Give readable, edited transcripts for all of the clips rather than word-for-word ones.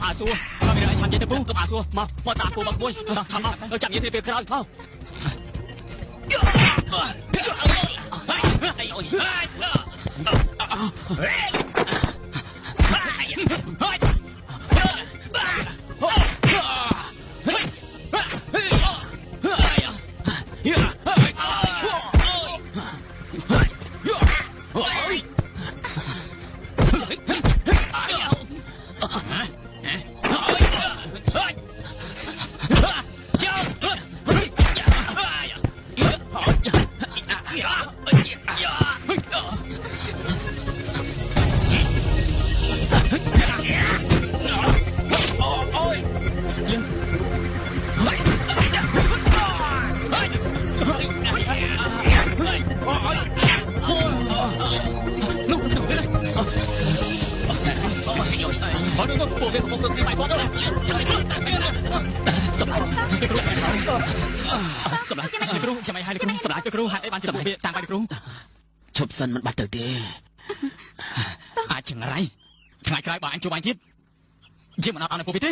អាសួរមកមានអីចាំនិយាយទៅពូកុំអាសួរមកតាមពូមកមួយចាំមកចាំនិយាយទៅពេលក្រោយមកឈប់សិនមិនបាច់ទៅទេអាចចង្រៃថ្ងៃក្រោយបើអញជួបអញទៀតយើងមិនអត់ឲ្យពួកវាទេ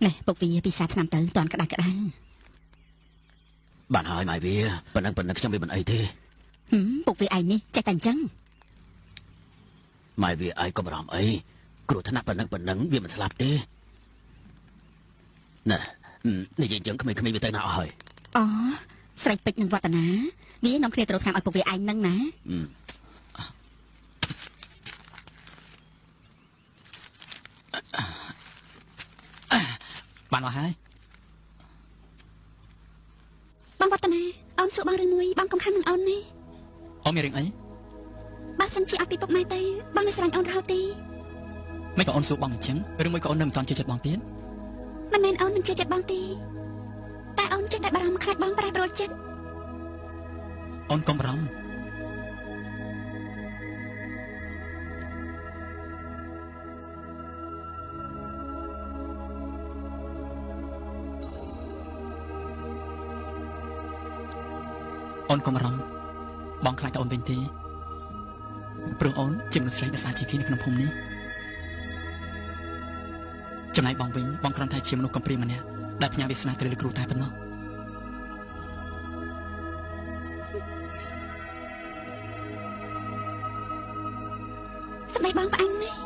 ណែពុកវាពិសាឆ្នាំទៅតន់ក្តៅក្តៅបានហើយម៉ែវាប៉ុណ្ណឹងខ្ញុំវាមិនអីទេពុកវាឯងនេះចេះតែអញ្ចឹងម៉ែវាឯងក៏បារម្ភអីគ្រោះថ្នាក់ប៉ុណ្ណឹងវាមិនស្លាប់ទេណែនិយាយអញ្ចឹងក្មេងៗវាទៅណាអស់ហើយអូស្រីពេជ្រនិងវឌ្ឍនាវានាំគ្នាទៅរកឆ្នាំឲ្យពុកវាឯងហ្នឹងណាបានមកហើយបងវឌ្ឍនាអូនសួរបងរឿងមួយបងកំខាំនឹងអូននេះអូនមានរឿងអីបើសិនជាឲ្យពីពុកម៉ែទៅបងនឹងស្រឡាញ់អូនរហូតទេមិនក៏អូនសួរបងអញ្ចឹងឬមួយក៏អូននៅមិនទាន់ជឿចិត្តបងទៀតមិនមែនអូននឹងជឿចិត្តបងទេតែអូនចេះតែបារម្ភខ្លាចបងប្រែប្រួលចិត្តអូនកុំបារម្ភអូនកុំបារម្ភបងខ្លាចតែអូនវិញទេព្រោះអូនជាមនុស្សស្រីដែលសាជាគីនៅក្នុងភូមិនេះចំណែកបងវិញបងគ្រាន់តែជាមនុស្សកំព្រាម្នាក់ដែលផ្ញើវាសនាទៅលើគ្រូតែប៉ុណ្ណោះស្ដីបងផ្អែមណាស់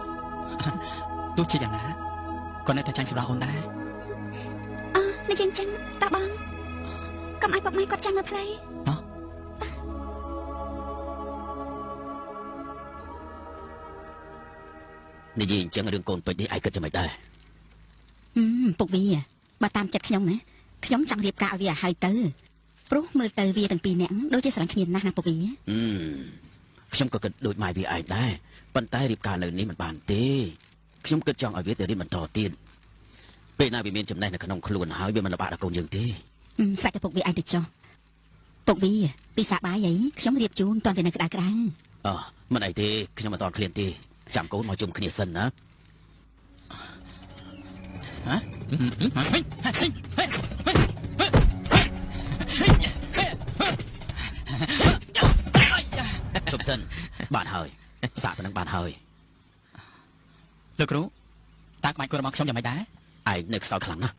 ទោះជាយ៉ាងណាក៏នៅតែចាញ់សម្រាប់អូនដែរនិយាយអញ្ចឹងតើបងកុំឲ្យពុកម៉ែគាត់ចាំនៅផ្លូវនិយាយអញ្ចឹងរឿងកូនពេជ្រនេះឯងគិតយ៉ាងម៉េចដែរពុកវាបើតាមចិត្តខ្ញុំណាខ្ញុំចង់រៀបការឲ្យវាឲ្យហើយទៅព្រោះមើលទៅវាទាំងពីរនាក់ដូចជាស្រឡាញ់គ្នាណាស់ណាពុកវាខ្ញុំក៏គិតដូចម៉ែវាឯងដែរប៉ុន្តែរៀបការនៅនេះមិនបានទេខ្ញុំគិតចង់ឲ្យវាទៅរៀនបន្តទៀតពេលណាវាមានចំណេះនៅក្នុងខ្លួនហើយវាមិនលំបាកដល់កូនយើងទេសាច់តែពុកវាឯងទៅចុះពុកវាពិសាបាយអីខ្ញុំរៀបជូនតន់វានៅក្តៅមិនអីទេខ្ញុំមិនតន់ឃ្លានទេចាំកូនមកជុំគ្នាសិនណាជុំសិនបានហើយសាកប៉ុណ្ណឹងបានហើយលោកគ្រូតើក្បាច់គោរបស់ខ្ញុំយ៉ាងម៉េចដែរឯងនៅខ្សោយខ្លាំងណាស់